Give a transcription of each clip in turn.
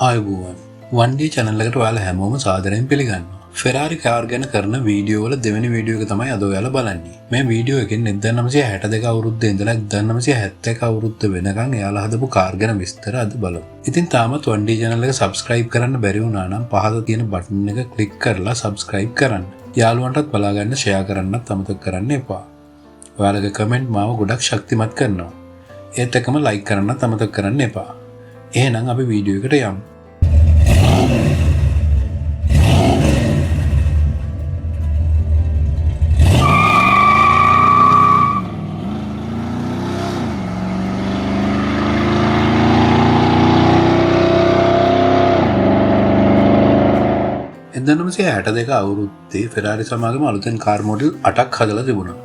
ආයුබෝවන් 1D channel එකට ඔයාලා හැමෝම සාදරයෙන් පිළිගන්නවා. Ferrari කාර් ගැන කරන වීඩියෝ වල දෙවෙනි වීඩියෝ එක තමයි අද ඔයාලා බලන්නේ. මේ වීඩියෝ එකෙන් 1962 අවුරුද්දේ ඉඳලා 1971 අවුරුද්ද වෙනකන් එයාලා හදපු කාර් ගැන විස්තර අද බලමු. ඉතින් තාමත් 1D channel එක subscribe කරන්න බැරි වුණා නම් පහත තියෙන බටන් එක click කරලා subscribe කරන්න. යාළුවන්ටත් බලා ගන්න share කරන්නත් අමතක කරන්න එපා. ඔයාලගේ comment මාව ගොඩක් ශක්තිමත් කරනවා. ඒත් එකම like කරන්නත් අමතක කරන්න එපා. එහෙනම් අපි වීඩියෝ එකට යමු. එදනමසේ 62 අවුරුද්දේ ෆෙරාරි සමාගම අලුතෙන් කාර් මොඩල් 8ක් හදලා තිබුණා.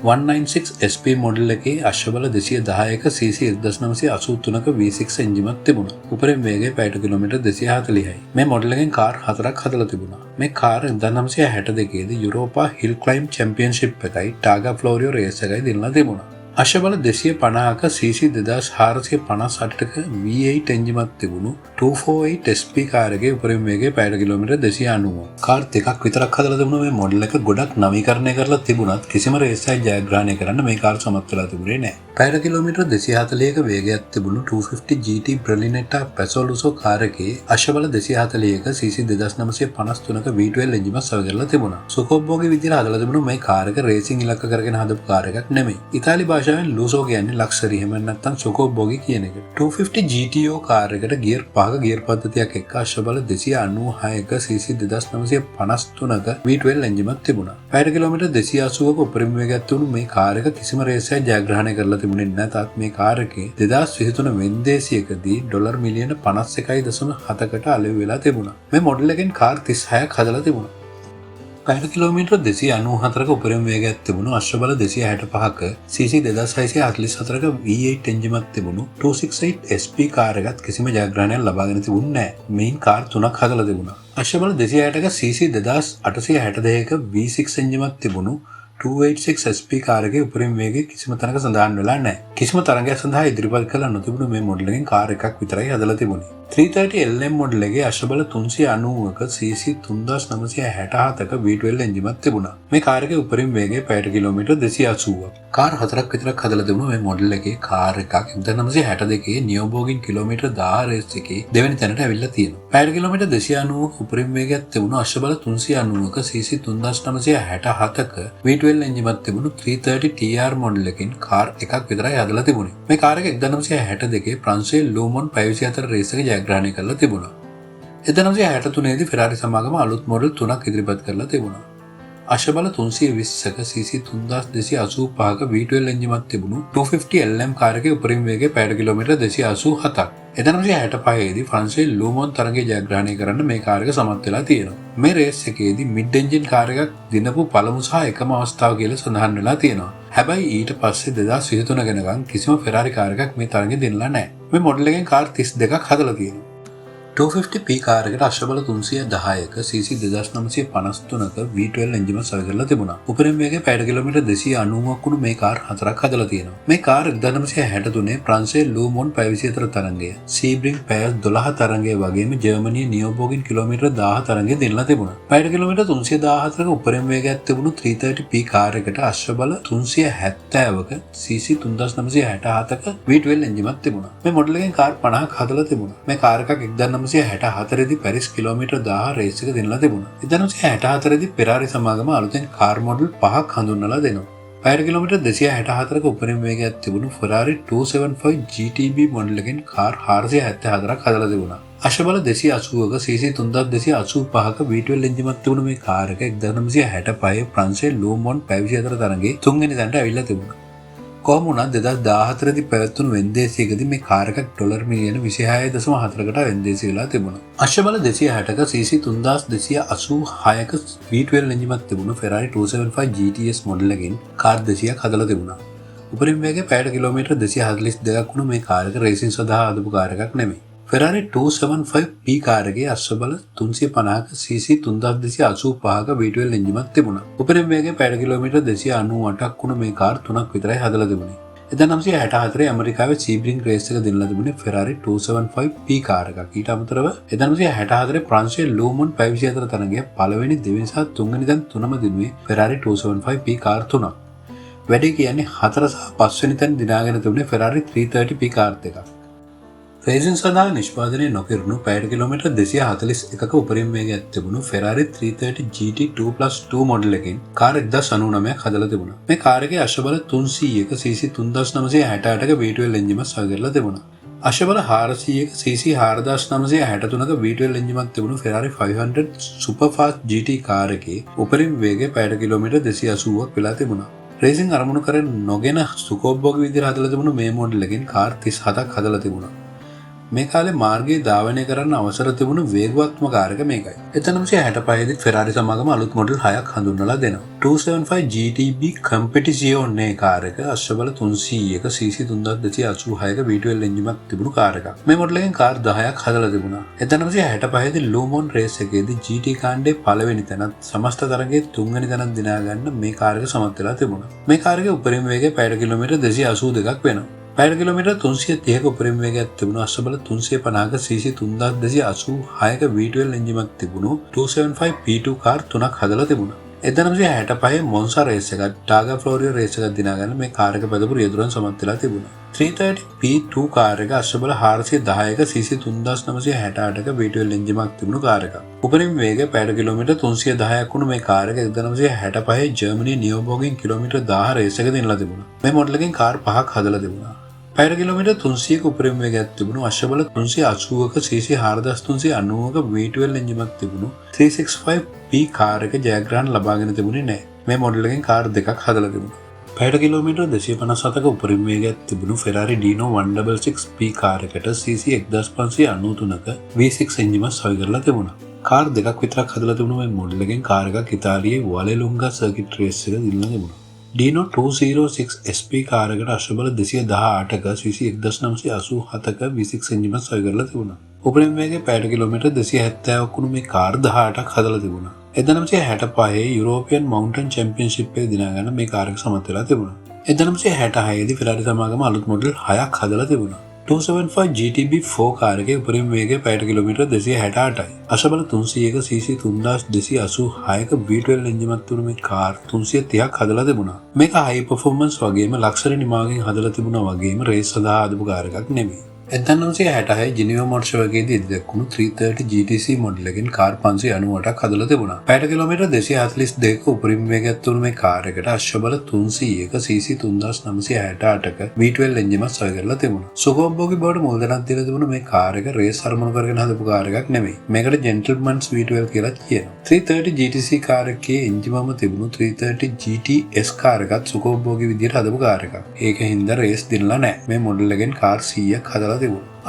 196 SP මොඩල් එකේ අශ්වබල 210ක cc 1983ක V6 එන්ජිමක් තිබුණා. උපරිම වේගය පැයට කිලෝමීටර් 240යි. මේ මොඩල් එකෙන් කාර් 4ක් හදලා තිබුණා. මේ කාර් 1962 දී යුරෝපා හිල් ක්ලයිම්බ් චැම්පියන්ෂිප් එකයි ටාගා ෆ්ලෝරියෝ රේස් එකයි දිනලා තිබුණා. අශ්වබල 250ක cc 2458ක V8 එන්ජිමක් තිබුණු 248 SP කාර් එකේ උපරිම වේගය පැයට කිලෝමීටර් 290. කාර් දෙකක් විතරක් හදලා තිබුණා. මේ මොඩල් එක ගොඩක් නවීකරණය කරලා තිබුණත් කිසිම රේස් එකක් ජයග්‍රහණය කරන්න මේ කාර් සමත් වෙලා තිබුණේ නැහැ. පැයට කිලෝමීටර් 240ක වේගයක් තිබුණු 250 GT Berlinetta Pesoloso කාර් එකේ අශ්වබල 240ක cc 2953ක V12 එන්ජිමක් සවි තිබුණා. සුකෝබ්බෝගේ විදිහට හදලා තිබුණු මේ කාර් එක රේසිං ඉලක්ක කරගෙන හදපු කාර් එකක් නෙමෙයි. ඉතාලි භාෂාවෙන් ලූසෝ කියන්නේ ලක්ෂරි එහෙම නැත්නම් සුකෝබ්බෝගේ කියන එක. 250 GTO කාර් එකට ගියර් 5ක ගියර් පද්ධතියක් එක්ක අශ්වබල 296ක cc 2953ක V12 එන්ජිමක් තිබුණා. පැයට කිලෝමීටර් 280ක උපරිම වේගයක් තිබුණු මේ කාර් එක කිසිම රේස් එකක් ජයග්‍රහණය කරලා තිබුණේ නැතත් මේ කාර් එකේ 2023 වෙනිදේසියකදී ඩොලර් මිලියන 51.7කට අලෙවි වෙලා තිබුණා. මේ මොඩල් එකෙන් කාර් 36ක් හදලා තිබුණා. පැයට කිලෝමීටර් 294ක උපරිම වේගයක් තිබුණු අශ්වබල 265ක cc 2644ක V8 එන්ජිමක් තිබුණු 268 SP කාර් එකත් කිසිම ජයග්‍රහණයක් ලබාගෙන තිබුණේ නැහැ. මේන් කාර් 3ක් හදලා තිබුණා. අශ්වබල 260ක cc 2862ක V6 එන්ජිමක් තිබුණු 286 SP කාර් එකේ උපරිම වේගය කිසිම තැනක සඳහන් වෙලා නැහැ. කිසිම තරගයක් සඳහා ඉදිරිපත් කළ නොතිබුණු මේ මොඩල් එකෙන් කාර් එකක් විතරයි හදලා තිබුණේ. 330 LM මොඩල් එකේ අශ්වබල 390ක cc 3967ක V12 එන්ජිමක් තිබුණා. මේ කාර් එකේ උපරිම වේගය පැයට කිලෝමීටර් 280ක්. කාර් 4ක් විතරක් හදලා තිබුණු මේ මොඩල් එකේ කාර් එකක් 1962 නියෝබෝගින් කිලෝමීටර් 1000 රේස් එකේ දෙවෙනි තැනට ඇවිල්ලා තියෙනවා. පැයට කිලෝමීටර් 290ක උපරිම වේගයක් තිබුණු අශ්වබල 390ක cc 3967ක V12 එන්ජිමක් තිබුණු 330 TR මොඩල් එකකින් කාර් එකක් විතරයි හදලා තිබුණේ. මේ කාර් එක 1962 ප්‍රංශයේ ලූමොන් 524 රේස් එක ජයග්‍රහණය කරලා තිබුණා. 1963 දී ෆෙරාරි සමාගම අලුත් මොඩල් 3ක් ඉදිරිපත් කරලා තිබුණා. අශ්වබල 320ක cc 3285ක V12 එන්ජිමක් තිබුණු 250 LM කාර් එකේ උපරිම වේගය පැයට කිලෝමීටර් 287ක්. 1965 දී ෆ්‍රාන්සියේ ලූමොන් තරගය ජයග්‍රහණය කරන්න මේ කාර් එක සමත් වෙලා තියෙනවා. මේ රේස් එකේදී මිඩ් එන්ජින් කාර් එකක් දිනපු පළමු සහ එකම අවස්ථාව කියලා සඳහන් වෙලා තියෙනවා. හැබැයි ඊට පස්සේ 2023 වෙනකන් කිසිම ෆෙරාරි කාර් එකක් මේ තරගෙ දිනලා නැහැ. මේ මොඩල් එකෙන් කාර් 32ක් හදලා තියෙනවා. 250p කාර් එකට අශ්වබල 310ක cc 2953ක V12 එන්ජිමක් සවි කරලා තිබුණා. උපරිම වේගය පැයට කිලෝමීටර් 290ක් වුණු මේ කාර් 4ක් හදලා තියෙනවා. මේ කාර් 1963 ප්‍රංශයේ ලූමොන් 524 තරඟය, සීබ්‍රින් පැයස් 12 තරඟය වගේම ජර්මනියේ නියෝබෝගින් කිලෝමීටර් 1000 තරඟය දිනලා තිබුණා. පැයට කිලෝමීටර් 314ක උපරිම වේගයක් තිබුණු 330p කාර් එකට අශ්වබල 370ක cc 3967ක V12 එන්ජිමක් තිබුණා. මේ මොඩල් එකෙන් කාර් 50ක් හදලා තිබුණා. මේ කාර් එකක් 1964 දී පැරිස් කිලෝමීටර් 1000 රේස් එක දිනලා තිබුණා. 1964 දී ෆෙරාරි සමාගම අලුතෙන් කාර් මොඩල් 5ක් හඳුන්වලා දෙනවා. පැයට කිලෝමීටර් 264ක උපරිම වේගයක් තිබුණු Ferrari 275 GTB මොඩල් එකෙන් කාර් 474ක් හදලා තිබුණා. අශ්වබල 280ක cc 3285ක V12 එන්ජිමක් තිබුණු මේ කාර් එක 1965 ප්‍රංශයේ ලූමොන් 524 තරඟේ තුන්වෙනි තැනට ඇවිල්ලා තිබුණා. කොහොම වුණත් 2014 දී පැවැත්වුණු වෙන්දේසියකදී මේ කාර් එකක් ඩොලර් මිලියන 26.4කට වෙන්දේසි වෙලා තිබුණා. අශ්වබල 260ක cc 3286ක V12 එන්ජිමක් තිබුණු Ferrari 275 GTS මොඩල් එකකින් කාර් 200ක් හදලා තිබුණා. උපරිම වේගය පැයට කිලෝමීටර් 242ක් වුණු මේ කාර් එක රේසින් සඳහා හදපු කාර් එකක් නෙමෙයි. Ferrari 275p කාර් එකේ අශ්වබල 350ක cc 3285ක V12 එන්ජිමක් තිබුණා. උපරිම වේගය පැයට කිලෝමීටර් 298ක් වුණ මේ කාර් 3ක් විතරයි හදලා තිබුණේ. 1964 ඇමරිකාවේ සීබ්‍රින් රේස් එක දෙන්නලා තිබුණේ Ferrari 275P කාර් එකක්. ඊට අමතරව 1964 ප්‍රංශයේ ලූමොන් 524 තරගයේ පළවෙනි දෙවෙනි සහ තුන්වෙනි තැන් තුනම දිනුවේ Ferrari 275P කාර් තුනක්. වැඩි කියන්නේ 4 සහ 5 වෙනි තැන් දිනාගෙන තිබුණේ Ferrari 330P කාර් එකක්. රේසින් සඳහා නිෂ්පාදනය නොකරනු පැයට කිලෝමීටර් 241ක උපරිම වේගයක් තිබුණු Ferrari 330 GT2+2 මොඩල් එකකින් කාර් 1099ක් හදලා තිබුණා. මේ කාර් එකේ අශ්වබල 300ක cc 3968ක V12 එන්ජිමක් සවි කරලා තිබුණා. අශ්වබල 400ක cc 4963ක V12 එන්ජිමක් තිබුණු Ferrari 500 Superfast GT කාර් එකේ උපරිම වේගය පැයට කිලෝමීටර් 280ක් වෙලා තිබුණා. රේසින් අරමුණු කරගෙන නොගෙන සුකෝබ්බෝගේ විදිහට හදලා තිබුණු මේ මොඩල් එකෙන් කාර් 37ක් හදලා තිබුණා. මේ කාලේ මාර්ගයේ ධාවනය කරන්න අවසර තිබුණු වේගවත්ම කාර් එක මේකයි. 1965 දී Ferrari සමාගම අලුත් මොඩල් 6ක් හඳුන්වලා දෙනවා. 275 GTB Competizione කාර් එක අශ්වබල 300ක cc 3286ක V12 එන්ජිමක් තිබුණු කාර් එකක්. මේ මොඩල් එකෙන් කාර් 10ක් හදලා තිබුණා. 1965 දී ලූමොන් රේස් එකේදී GT කාණ්ඩේ පළවෙනි තැනත් සමස්ත තරගයේ තුන්වෙනි තැනත් දිනා ගන්න මේ කාර් එක සමත් වෙලා තිබුණා. මේ කාර් එකේ උපරිම වේගය පැයට කිලෝමීටර් 282ක් වෙනවා. පැයට කිලෝමීටර් 330ක උපරිම වේගයක් තිබුණු අශ්වබල 350ක cc 3286ක V12 එන්ජිමක් තිබුණු 275 P2 කාර් තුනක් හදලා තිබුණා. 1965 මොන්සා රේස් එකක් ටාගා ෆ්ලෝරියෝ රේස් එකක් දිනා ගන්න මේ කාර් එක පැදපු රියදුරන් සමත් වෙලා තිබුණා. 330 P2 කාර් එක අශ්වබල 410ක cc 3968ක V12 එන්ජිමක් තිබුණු කාර් එකක්. උපරිම වේගය පැයට කිලෝමීටර් 310ක් වුණු මේ කාර් එක 1965 ජර්මනි නියෝබෝගෙන් කිලෝමීටර් 1000 රේස් එක දෙන්නලා තිබුණා. මේ මොඩල් එකෙන් කාර් 5ක් හදලා තිබුණා. පැයට කිලෝමීටර් 300ක උපරිම වේගයක් තිබුණු අශ්වබල 380ක cc 4390ක V12 එන්ජිමක් තිබුණු 365P කාර් එක ජයග්‍රහණ ලබාගෙන තිබුණේ නැහැ. මේ මොඩල් එකෙන් කාර් දෙකක් හදලා තිබුණා. පැයට කිලෝමීටර් 257ක උපරිම වේගයක් තිබුණු Ferrari Dino 166P කාර් එකට cc 1593ක V6 එන්ජිමක් සවි කරලා තිබුණා. කාර් දෙකක් විතරක් හදලා තිබුණු මේ මොඩල් එකෙන් කාර් එකක් ඉතාලියේ වලෙලුංගා සර්කිට් රේස් එක දිනලා තිබුණා. Dino 206 SP කාර් එකට අශ්වබල 218ක cc 1987ක V6 එන්ජිමක් සවි කරලා තිබුණා. උපරිම වේගය පැයට කිලෝමීටර් 270ක් වුණු මේ කාර් 18ක් හදලා තිබුණා. 1965 යුරෝපියන් මවුන්ටන් චැම්පියන්ෂිප් එක දිනා ගන්න මේ කාර් එක සමත් වෙලා තිබුණා. 1966 දී Ferrari සමාගම අලුත් මොඩල් 6ක් හදලා තිබුණා. 275 GTB4 කාර් එකේ උපරිම වේගය පැයට කිලෝමීටර් 268යි. අශ්වබල 300ක cc 3286ක V12 එන්ජිමක් තිබුණු මේ කාර් 330ක් හදලා තිබුණා. මේක හයි පර්ෆෝමන්ස් වගේම ලක්ෂරි නිමාගෙන් හදලා තිබුණා වගේම රේස් සඳහා හදපු කාර් එකක් නෙමෙයි. 1966 ජිනීවා මොටර් ෂෝ එකේදී ඉදිරියක්වුණු 330 GTC මොඩල් එකෙන් කාර් 598ක් හදලා තිබුණා. පැයට කිලෝමීටර් 242ක උපරිම වේගයක් තිබුණු මේ කාර් එකට අශ්වබල 300ක cc 3968ක V12 එන්ජිමක් සවි කරලා තිබුණා. සුකෝබ්බෝගේ බවට මුල් තැනක් දීලා තිබුණු මේ කාර් එක රේස් අරමුණු කරගෙන හදපු කාර් එකක් නෙමෙයි. මේකට ජෙන්ටල්මන්ස් V12 කියලා කියනවා. 330 GTC කාර් එකේ එන්ජිමම තිබුණු 330 GTS කාර් එකත් සුකෝබ්බෝගේ විදිහට හදපු කාර් එකක්. ඒකින්ද රේස් දිනලා නැහැ. මේ මොඩල් එකෙන් කාර් 100ක් හදලා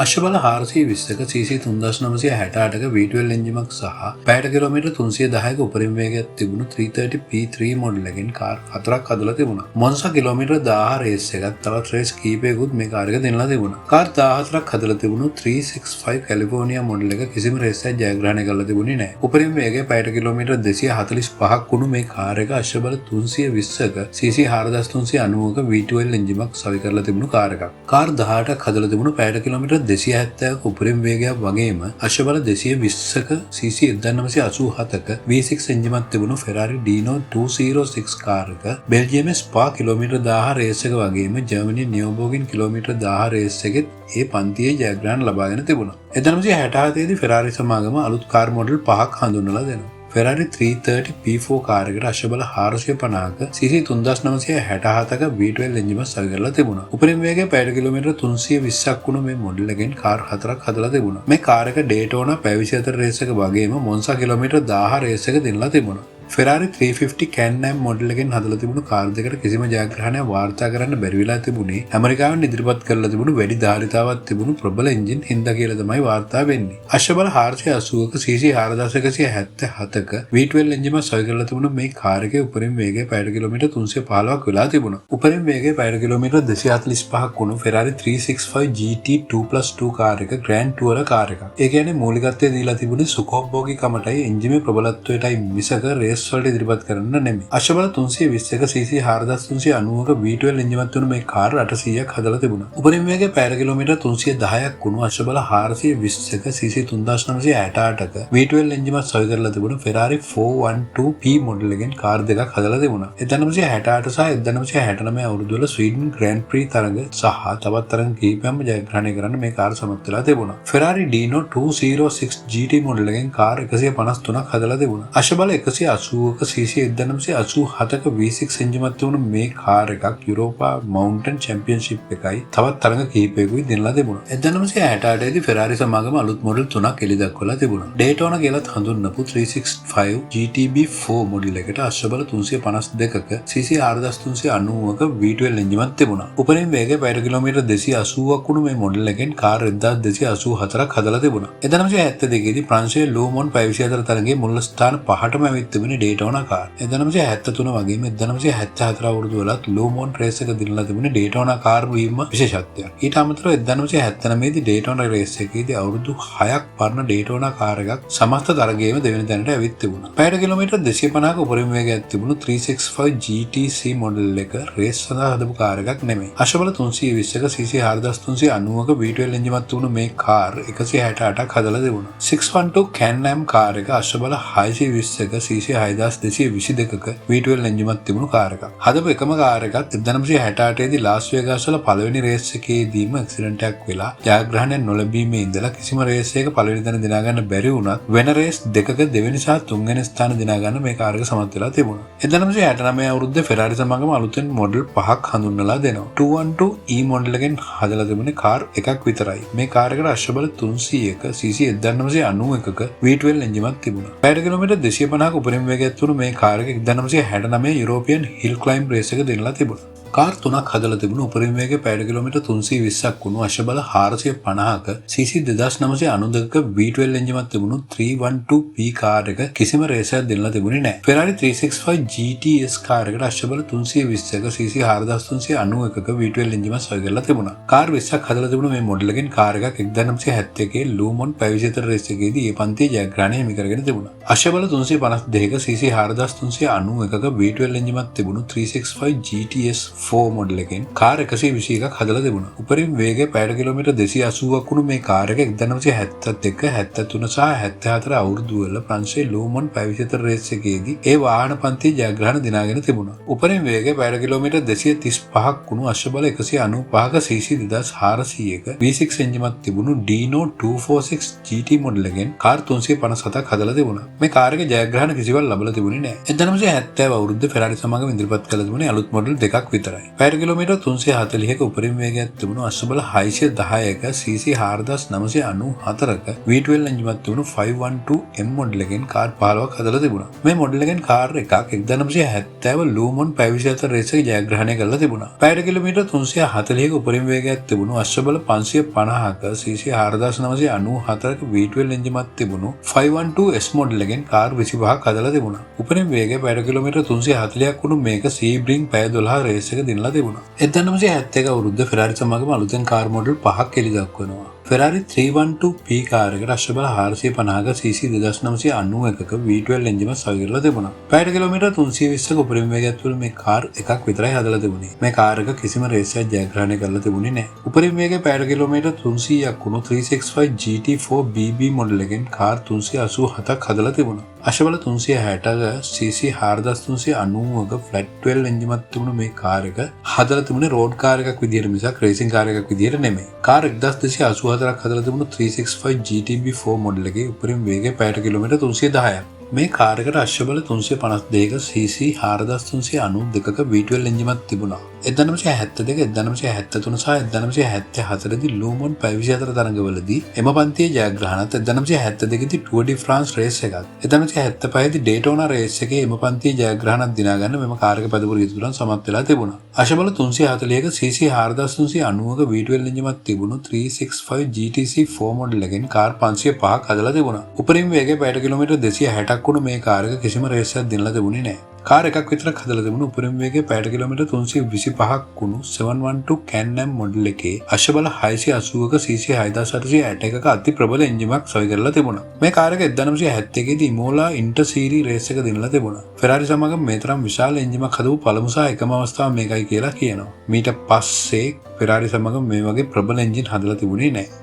අශ්වබල 420ක cc 3968ක V12 එන්ජිමක් සහ පැයට කිලෝමීටර් 310ක උපරිම වේගයක් තිබුණු 330 P3 මොඩල් එකෙන් කාර් 4ක් හදලා තිබුණා. මොන්සා කිලෝමීටර් 1000 රේස් එකක් තවත් රේස් කීපයකුත් මේ කාර් එක දෙන්නලා තිබුණා. කාර් 14ක් හදලා තිබුණු 365 කැලිෆෝනියා මොඩල් එක කිසිම රේස් එකක් ජයග්‍රහණය කරලා තිබුණේ නැහැ. උපරිම වේගය පැයට කිලෝමීටර් 245ක් වුණු මේ කාර් එක අශ්වබල 320ක cc 4390ක V12 එන්ජිමක් සවි කරලා තිබුණු කාර් එකක්. කාර් 18ක් හදලා තිබුණු පැයට කිලෝමීටර් 270ක උපරිම වේගයක් වගේම අශ්වබල 220ක cc 1987ක V6 එන්ජිමක් තිබුණු Ferrari Dino 206 කාර් එක බෙල්ජියමේ ස්පා කිලෝමීටර් 1000 රේස් එක වගේම ජර්මනි නියෝබෝගෙන් කිලෝමීටර් 1000 රේස් එකෙත් ඒ පන්තියේ ජයග්‍රහණ ලබාගෙන තිබුණා. 1967 දී Ferrari සමාගම අලුත් කාර් මොඩල් 5ක් හඳුන්වලා දෙනවා. Ferrari 330 P4 කාර් එකට අශ්වබල 450ක cc 3967ක V12 එන්ජිමක් සවි කරලා තිබුණා. උපරිම වේගය පැයට කිලෝමීටර් 320ක් වුණු මේ මොඩල් එකෙන් කාර් 4ක් හදලා තිබුණා. මේ කාර් එක ඩේටෝනා 24 රේස් එක වගේම මොන්සා කිලෝමීටර් 1000 රේස් එක දිනලා තිබුණා. Ferrari 350 Can-Am මොඩල් එකෙන් හදලා තිබුණු කාර් දෙකට කිසිම ජයග්‍රහණයක් වාර්තා කරන්න බැරි වෙලා තිබුණේ ඇමරිකාවෙන් ඉදිරිපත් කරලා තිබුණු වැඩි ධාරිතාවක් තිබුණු ප්‍රබල එන්ජින් හින්දා කියලා තමයි වාර්තා වෙන්නේ. අශ්වබල 480ක cc 4177ක V12 එන්ජිමක් සවි කරලා තිබුණු මේ කාර් එකේ උපරිම වේගය පැයට කිලෝමීටර් 315ක් වෙලා තිබුණා. උපරිම වේගය පැයට කිලෝමීටර් 245ක් වුණු Ferrari 365 GT2+2 කාර් එක ග්‍රෑන්ඩ් ටුවර් කාර් එකක්. ඒ කියන්නේ මූලිකත්වය දීලා තිබුණේ සුකෝබ්බෝගේ කමටයි එන්ජිමේ ප්‍රබලත්වයටයි මිසක රේස් රේස් වලට ඉදිරිපත් කරන්න නෙමෙයි. අශ්ව බල 321 cc 4390ක V12 එන්ජිමත් වුණු මේ කාර් 800ක් හදලා තිබුණා. උපරිම වේගය පැයට කිලෝමීටර් 310ක් වුණු අශ්ව බල 420ක cc 3968ක V12 එන්ජිමත් සවි කරලා තිබුණු Ferrari 412P මොඩල් එකෙන් කාර් දෙකක් හදලා තිබුණා. 1968 සහ 1969 අවුරුදු වල ස්වීඩන් ග්‍රෑන්ඩ් ප්‍රී තරඟ සහ තවත් තරඟ කිහිපයක්ම ජයග්‍රහණය කරන්න මේ කාර් සමත් වෙලා තිබුණා. Ferrari Dino 206 GT මොඩල් එකෙන් කාර් 153ක් හදලා තිබුණා. අශ්ව බල 180ක cc 1987ක V6 එන්ජිමත් වුණු මේ කාර් එකක් යුරෝපා මවුන්ටන් චැම්පියන්ෂිප් එකයි තවත් තරඟ කිහිපයකුයි දෙන්නලා තිබුණා. 1968 දී Ferrari සමාගම අලුත් මොඩල් 3ක් එළි දක්වලා තිබුණා. Daytona කියලාත් හඳුන්වපු 365 GTB4 මොඩල් එකට අශ්ව බල 352ක cc 4390ක V12 එන්ජිමක් තිබුණා. උපරිම වේගය පැයට කිලෝමීටර් 280ක් වුණු මේ මොඩල් එකෙන් කාර් 1284ක් හදලා තිබුණා. 1972 දී ප්‍රංශයේ ලූමොන් 524 තරඟයේ මුල් ස්ථාන 5ටම ඇවිත් තිබුණේ Daytona කාර්. 1973 වගේම 1974 අවුරුදු වලත් ලූමොන් රේස් එක දිනලා තිබුණේ Daytona කාර් වීම විශේෂත්වයක්. ඊට අමතරව 1979 දී Daytona රේස් එකේදී අවුරුදු 6ක් පරණ Daytona කාර් එකක් සමස්ත තරගයේම දෙවෙනි තැනට ඇවිත් තිබුණා. පැයට කිලෝමීටර් 250ක උපරිම වේගයක් තිබුණු 365 GTC මොඩල් එක රේස් සඳහා හදපු කාර් එකක් නෙමෙයි. අශ්ව බල 320ක cc 4390ක V12 එන්ජිමත් වුණු මේ කාර් 168ක් හදලා තිබුණා. 612 Can-Am කාර් එක අශ්ව බල 620ක cc 6222ක V12 එන්ජිමත් තිබුණු කාර් එකක්. හදපු එකම කාර් එකත් 1968 දී ලාස් වේගාස් වල පළවෙනි රේස් එකේදීම ඇක්සිඩන්ට් එකක් වෙලා ජයග්‍රහණයක් නොලැබීමේ ඉඳලා කිසිම රේස් එකක පළවෙනි තැන දිනා ගන්න බැරි වුණත් වෙන රේස් දෙකක දෙවෙනි සහ තුන්වෙනි ස්ථාන දිනා ගන්න මේ කාර් එක සමත් වෙලා තිබුණා. 1969 අවුරුද්දේ Ferrari සමාගම අලුතෙන් මොඩල් 5ක් හඳුන්වලා දෙනවා. 212E මොඩල් එකෙන් හදලා තිබුණේ කාර් එකක් විතරයි. මේ කාර් එකට අශ්ව බල 300ක cc 1991ක V12 එන්ජිමක් තිබුණා. පැයට කිලෝමීටර් 250ක උපරිම වේගයක් තුරු මේ කාර් එක 1969 යුරෝපියන් හිල් ක්ලයිම්බ් රේස් එක දෙන්නලා තිබුණා. කාර් 3ක් හදලා තිබුණු උපරිම වේගය පැයට කිලෝමීටර් 320ක් වුණු අශ්ව බල 450ක cc 2992ක V12 එන්ජිමක් තිබුණු 312P කාර් එක කිසිම රේසයක් දෙන්නලා තිබුණේ නැහැ. Ferrari 365 GTS කාර් එකට අශ්ව බල 320ක cc 4391ක V12 එන්ජිමක් සවි කරලා තිබුණා. කාර් 20ක් හදලා තිබුණු මේ මොඩල් එකෙන් කාර් එකක් 1971 ලූමොන් 524 රේස් එකේදී ඒ පන්තියේ ජයග්‍රහණය හිමි කරගෙන තිබුණා. අශ්ව බල 352ක cc 4391ක V12 එන්ජිමක් තිබුණු 365 GTS 4 මොඩල් එකෙන් කාර් 121ක් හදලා තිබුණා. උපරිම වේගය පැයට කිලෝමීටර් 280ක් වුණු මේ කාර් එක 1971, 73 සහ 74 අවුරුදු වල ප්‍රංශයේ ලූමොන් 524 රේස් එකේදී ඒ වාහන පන්තියේ ජයග්‍රහණ දිනාගෙන තිබුණා. උපරිම වේගය පැයට කිලෝමීටර් 235ක් වුණු අශ්ව බල 195ක cc 2400ක V6 එන්ජිමක් තිබුණු Dino 246 GT මොඩල් එකෙන් කාර් 357ක් හදලා තිබුණා. මේ කාර් එකේ ජයග්‍රහණ කිසිවක් ලැබලා තිබුණේ නැහැ. 1970 අවුරුද්දේ Ferrari සමාගම ඉදිරිපත් කළ තිබුණේ අලුත් මොඩල් දෙකක් විතරයි. පැයට කිලෝමීටර් 340ක උපරිම වේගයක් තිබුණු අශ්ව බල 610ක cc 4994ක V12 එන්ජිමක් තිබුණු 512M මොඩල් එකෙන් කාර් 15ක් හදලා තිබුණා. මේ මොඩල් එකෙන් කාර් එකක් 1970 ලූමොන් 524 රේස් එක ජයග්‍රහණය කරලා තිබුණා. පැයට කිලෝමීටර් 340ක උපරිම වේගයක් තිබුණු අශ්ව බල 550ක cc 4994ක V12 එන්ජිමක් තිබුණු 512S මොඩල් එකෙන් කාර් 25ක් හදලා තිබුණා. උපරිම වේගය පැයට කිලෝමීටර් 340ක් වුණු මේක Sebring පැය 12 රේස් එක දිනලා තිබුණා. 1971 අවුරුද්දේ Ferrari සමාගම අලුතෙන් කාර් මොඩල් 5ක් එළි දක්වනවා. Ferrari 312P කාර් එකට අශ්ව බල 450ක cc 2991ක V12 එන්ජිමක් සවි කරලා තිබුණා. පැයට කිලෝමීටර් 320ක උපරිම වේගයක් තුළ මේ කාර් එකක් විතරයි හදලා තිබුණේ. මේ කාර් එක කිසිම රේසයක් ජයග්‍රහණය කරලා තිබුණේ නැහැ. උපරිම වේගය පැයට කිලෝමීටර් 300ක් වුණු 365 GT4 BB මොඩල් එකෙන් කාර් 387ක් හදලා තිබුණා. අශ්ව බල 360ක cc 4390ක flat 12 එන්ජිමක් තිබුණු මේ කාර් එක හදලා තිබුණේ රෝඩ් කාර් එකක් විදියට මිසක් රේසින් කාර් එකක් විදියට නෙමෙයි. කාර් 1284ක් හදලා තිබුණු 365 GTB4 මොඩල් එකේ උපරිම වේගය පැයට කිලෝමීටර් 310ක්. මේ කාර් එකට අශ්ව බල 352ක cc 4392ක V12 එන්ජිමක් තිබුණා. 1972, 1973 සහ 1974 දී ලූමොන් 524 තරඟවලදී එම පන්තියේ ජයග්‍රහණත් 1972 දී Tour de France රේස් එකත් 1975 දී Daytona රේස් එකේ එම පන්තියේ ජයග්‍රහණත් දිනා ගන්න මෙම කාර් එක පදපුර යුතුයන් සමත් වෙලා තිබුණා. අශ්ව බල 340ක cc 4390ක V12 එන්ජිමක් තිබුණු 365 GTC4 මොඩල් එකෙන් කාර් 505ක් හදලා තිබුණා. උපරිම වේගය පැයට කිලෝමීටර් 260ක් වුණු මේ කාර් එක කිසිම රේසයක් දිනලා තිබුණේ නැහැ. කාර් එකක් විතරක් හදලා තිබුණු උපරිම වේගය පැයට කිලෝමීටර් 325ක් වුණු 712 Can-Am මොඩල් එකේ අශ්ව බල 680ක cc 6861ක අති ප්‍රබල එන්ජිමක් සවි කරලා තිබුණා. මේ කාර් එක 1971 දී ඉමෝලා ඉන්ටර් සීරි රේස් එක දිනලා තිබුණා. ෆෙරාරි සමග මේ තරම් විශාල එන්ජිමක් හදපු පළමු සහ එකම අවස්ථාව මේකයි කියලා කියනවා. මීට පස්සේ ෆෙරාරි සමග මේ වගේ ප්‍රබල එන්ජින් හදලා තිබුණේ නැහැ.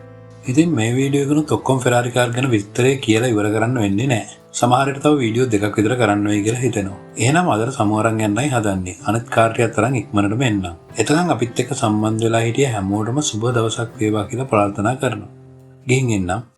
ඉතින් මේ වීඩියෝ එකනොත් ඔක්කොම ෆෙරාරි කාර් ගැන විස්තරය කියලා ඉවර කරන්න වෙන්නේ නැහැ. සමහරට තව වීඩියෝ දෙකක් විතර කරන්න වෙයි කියලා හිතෙනවා. එහෙනම් අදට සමු අරන් යන්නයි හදන්නේ. අනිත් කාර් ටිකත් තරම් ඉක්මනටම එන්නම්. එතකන් අපිත් එක්ක සම්බන්ධ වෙලා හිටිය හැමෝටම සුබ දවසක් වේවා කියලා ප්‍රාර්ථනා කරනවා. ගිහින් එන්නම්.